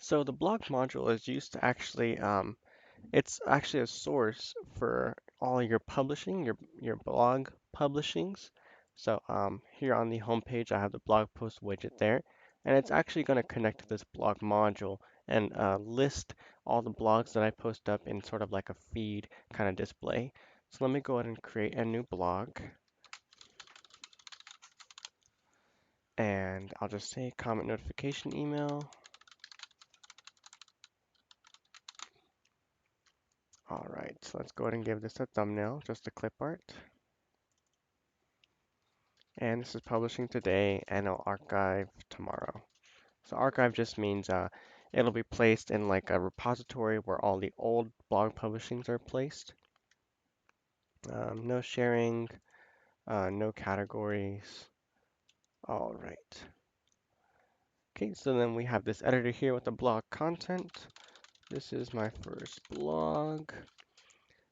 So the blog module is used to actually, it's actually a source for all your publishing, your blog publishings. So here on the home page, I have the blog post widget there, and it's actually going to connect to this blog module and list all the blogs that I post up in sort of like a feed kind of display. So let me go ahead and create a new blog, and I'll just say comment notification email. All right, so let's go ahead and give this a thumbnail, just a clip art. And this is publishing today and it'll archive tomorrow. So archive just means it'll be placed in like a repository where all the old blog publishings are placed. No sharing, no categories. All right. Okay, so then we have this editor here with the blog content. This is my first blog.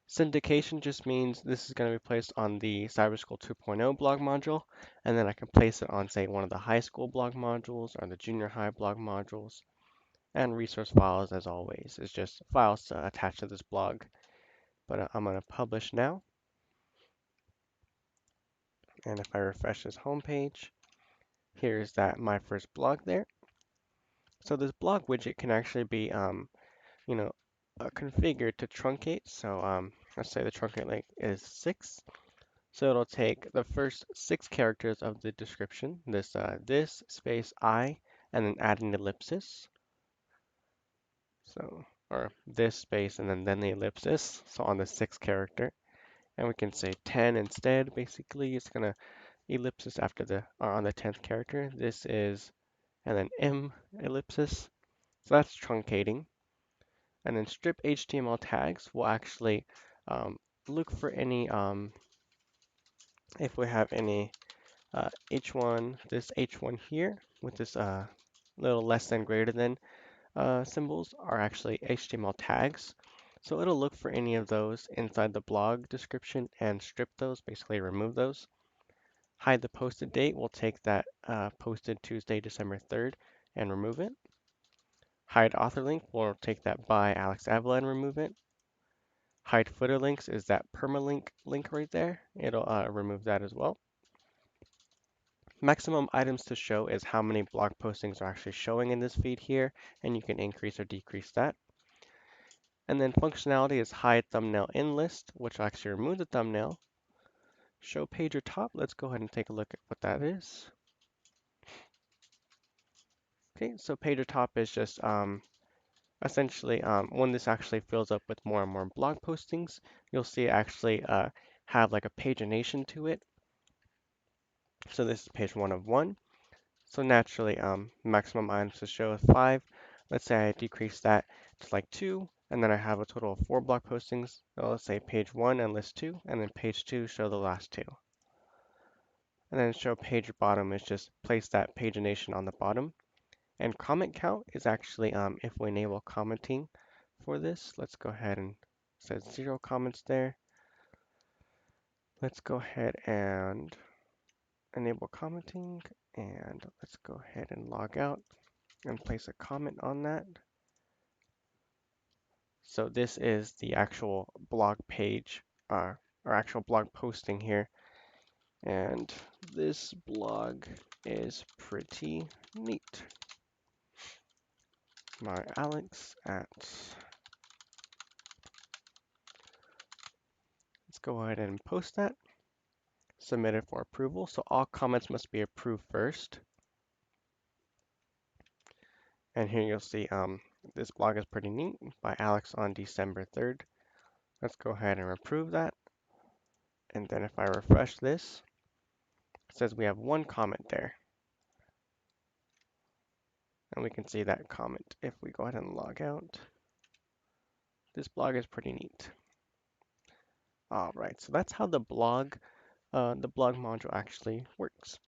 Syndication just means this is going to be placed on the Cyberschool 2.0 blog module, and then I can place it on, say, one of the high school blog modules or the junior high blog modules. And resource files, as always, is just files attached to this blog. But I'm going to publish now, and if I refresh this homepage, here's that my first blog there. So this blog widget can actually be, you know, configured to truncate. So let's say the truncate length is 6. So it'll take the first 6 characters of the description, this space I, and then add an ellipsis. So, or this space and then the ellipsis. So on the 6th character, and we can say 10 instead. Basically, it's gonna ellipsis after the or on the 10th character. This is and then M ellipsis. So that's truncating. And then strip HTML tags will actually look for any if we have any H1, this H1 here with this little less than greater than symbols are actually HTML tags. So it'll look for any of those inside the blog description and strip those, basically remove those. Hide the posted date, we'll take that posted Tuesday, December 3rd and remove it. Hide author link, we'll take that by Alex Avila and remove it. Hide footer links is that permalink link right there. It'll remove that as well. Maximum items to show is how many blog postings are actually showing in this feed here, and you can increase or decrease that. And then functionality is hide thumbnail in list, which will actually remove the thumbnail. Show page or top, let's go ahead and take a look at what that is. Okay, so page or top is just essentially when this actually fills up with more and more blog postings, you'll see it actually have like a pagination to it. So this is page 1 of 1. So naturally, maximum items to show is 5. Let's say I decrease that to like 2, and then I have a total of 4 blog postings. So let's say page 1 and list 2, and then page 2 show the last 2. And then show page bottom is just place that pagination on the bottom. And comment count is actually if we enable commenting for this. Let's go ahead and set 0 comments there. Let's go ahead and enable commenting, and let's go ahead and log out and place a comment on that. So this is the actual blog page or actual blog posting here. And this blog is pretty neat. My Alex at, let's go ahead and post that. Submit it for approval. So all comments must be approved first. And here you'll see this blog is pretty neat by Alex on December 3rd. Let's go ahead and approve that. And then if I refresh this, it says we have 1 comment there. And we can see that comment if we go ahead and log out. This blog is pretty neat. All right, so that's how the blog module actually works.